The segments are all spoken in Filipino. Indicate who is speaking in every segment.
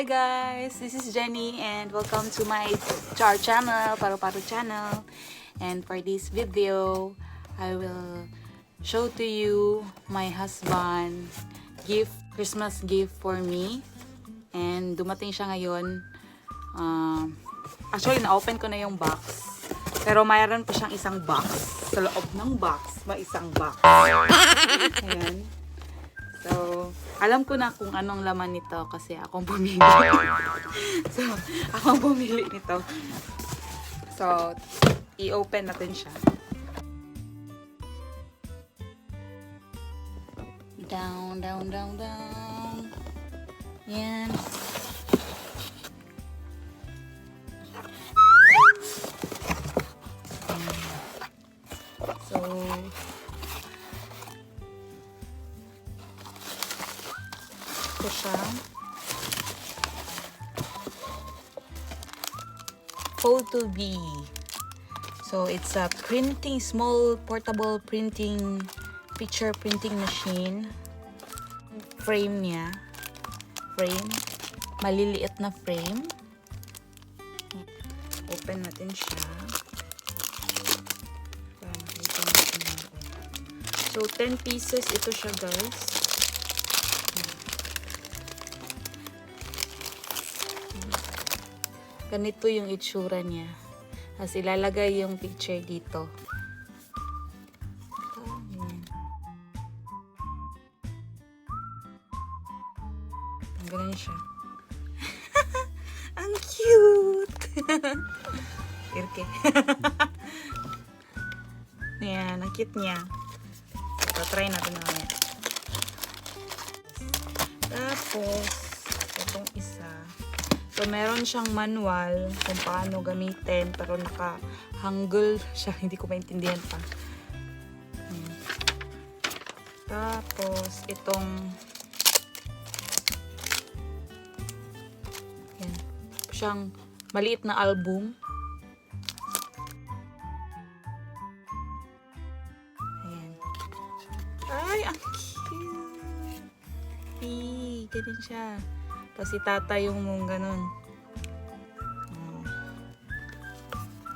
Speaker 1: Hi guys, this is Jenny and welcome to my channel, Paru channel. And for this video, I will show to you my husband Christmas gift for me. And dumating siya ngayon. Actually, na-open ko na yung box. Pero mayroon pa siyang isang box. Sa loob ng box, may isang box. Ayan. So, alam ko na kung anong laman nito kasi akong bumili. So, akong bumili nito. So, i-open natin siya. Down. Yan. So, ito siya. Photo B. So, it's a small portable picture printing machine. Frame niya. Maliliit na frame. Open natin siya. So, 10 pieces ito siya, guys. Ganito yung itsura niya. Tapos ilalagay yung picture dito. Ganun siya. Ang cute! Irke. Yan, ang cute niya. So, try natin naman. Tapos, itong isa. So, meron siyang manual kung paano gamitin. Pero naka-hangul siya. Hindi ko maintindihan pa. Tapos, itong yan. Siyang maliit na album. Ayan. Ay, ang cute! Ganun siya. Tapos itata yung mong ganun.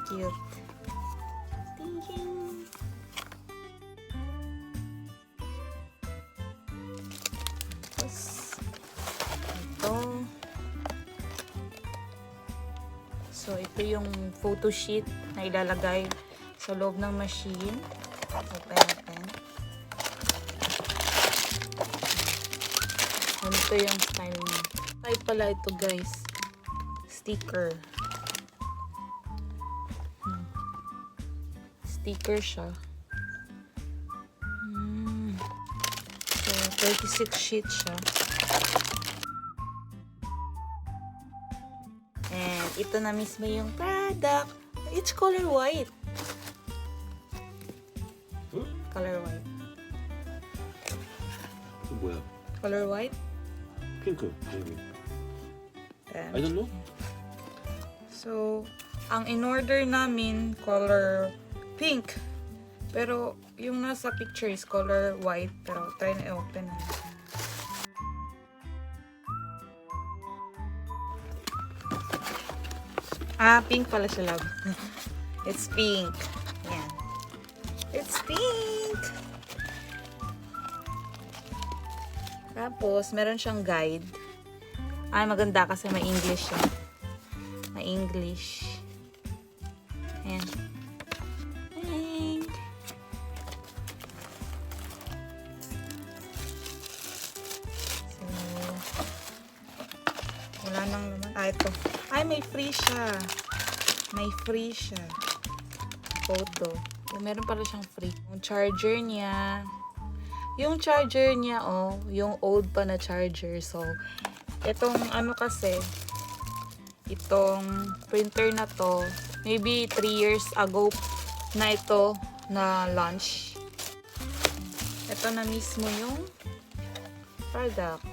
Speaker 1: Cute. Ting-ting. Tapos ito. So, ito yung photo sheet na ilalagay sa loob ng machine. Open natin. Ito yung style niya. Type pala ito, guys. Sticker. Sticker siya. So, 36 sheets siya. And ito na mismo yung product. It's color white. Color white.
Speaker 2: 뭐야?
Speaker 1: Color white?
Speaker 2: 핑크. I don't know.
Speaker 1: So, ang in-order namin, color pink. Pero, yung nasa picture is color white. Pero, try na i-open. Pink pala siya, love. It's pink. Yan. It's pink! Tapos, meron siyang guide. Ay, maganda kasi may English siya. May English. Ayan. So, wala nang naman. Ito. Ay, may free siya. May free siya. Photo. Meron pala siyang free. Yung charger niya. Yung charger niya, yung old pa na charger. So, itong kasi, itong printer na to, maybe 3 years ago na ito na launch. Ito na mismo yung product.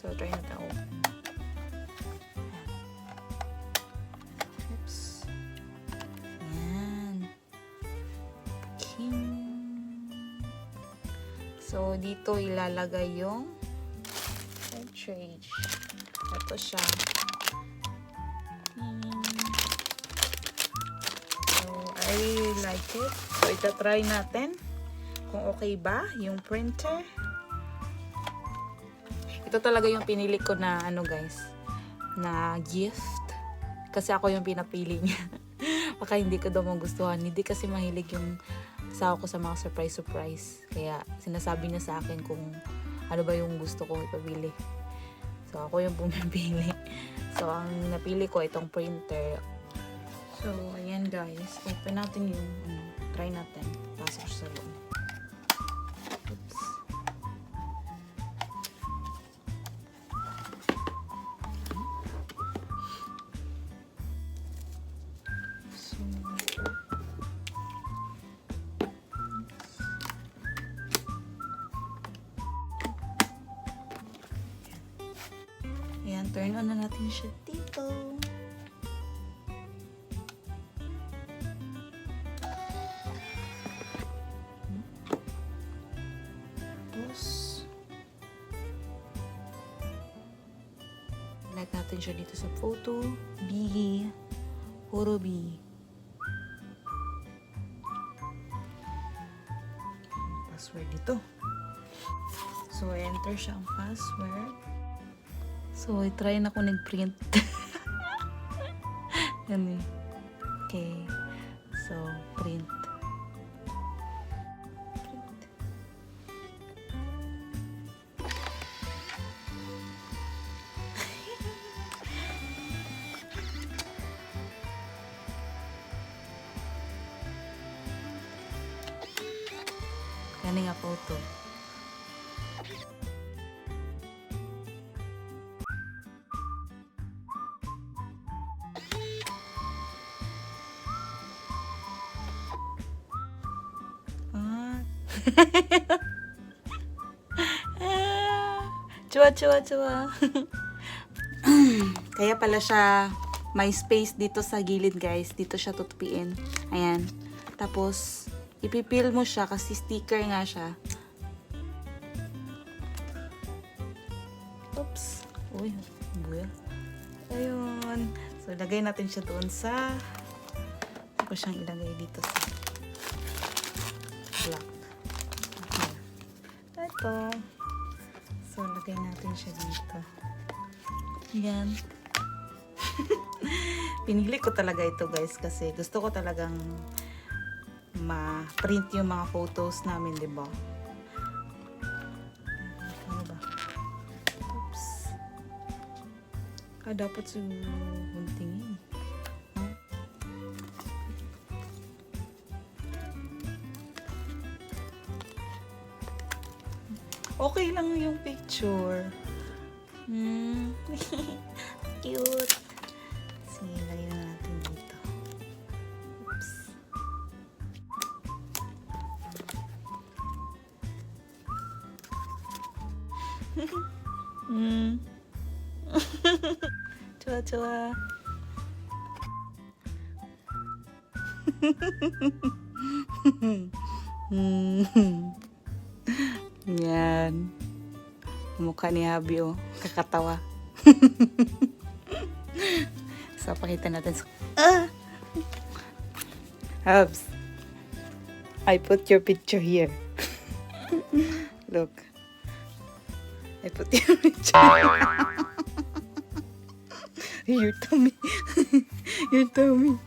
Speaker 1: So, try natin open. Oops. Yan. So, dito ilalagay yung cartridge. Ito siya. So, I really like it. So, itatry natin kung okay ba yung printer. Ito talaga yung pinili ko na ano guys, na gift. Kasi ako yung pinapili niya. Baka hindi ko daw magustuhan. Hindi kasi mahilig yung asawa ko sa mga surprise. Kaya sinasabi niya sa akin kung ano ba yung gusto ko ipabili. So, ako yung pumipili. So, ang napili ko itong printer. So, ayan guys. Open natin yung, try natin. Pasok sa loob. Oops. So, ayan, turn on na natin siya dito. Like natin siya dito sa photo. B. Puro B. Password dito. So, enter siya ang password. So, i-try na ko nag-print. Yan eh. Okay. So, print. Kani nga photo. Chua. Kaya pala siya may space dito sa gilid guys. Dito siya tutupiin. Ayan. Tapos, ipipil mo siya kasi sticker nga siya. Oops. Uy, buya. Ayun. So, lagay natin siya doon sa... Ako siyang ilagay dito sa black. Okay. Ito. So, lagay natin siya dito. Ayan. Pinili ko talaga ito guys kasi gusto ko talagang ma-print yung mga photos namin, di ba? Ano ba? Oops. Dapat sa guntingin. Huh? Okay lang yung picture. Cute. Sige, lagyan natin dito. Oops. Chua. Yan. Mukha ni Habi, oh. Kakatawa. So, pakita natin. Habs. I put your picture here. Look. I put your picture. Your tummy. Your tummy.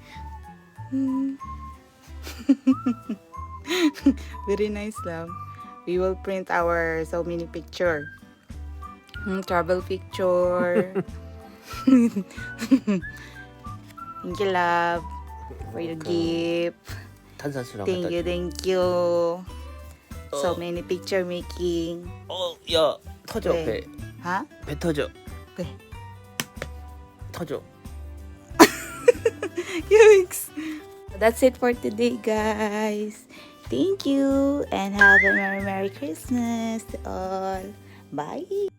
Speaker 1: Very nice, love. We will print our so many picture. Travel picture. Thank you, love, for your gift. Thank you. So many picture making.
Speaker 2: 야, 터져,
Speaker 1: 네.
Speaker 2: 배.
Speaker 1: Huh?
Speaker 2: 배 터져.
Speaker 1: 네.
Speaker 2: 터져.
Speaker 1: Yikes. That's it for today, guys. Thank you and have a Merry Christmas to all. Bye.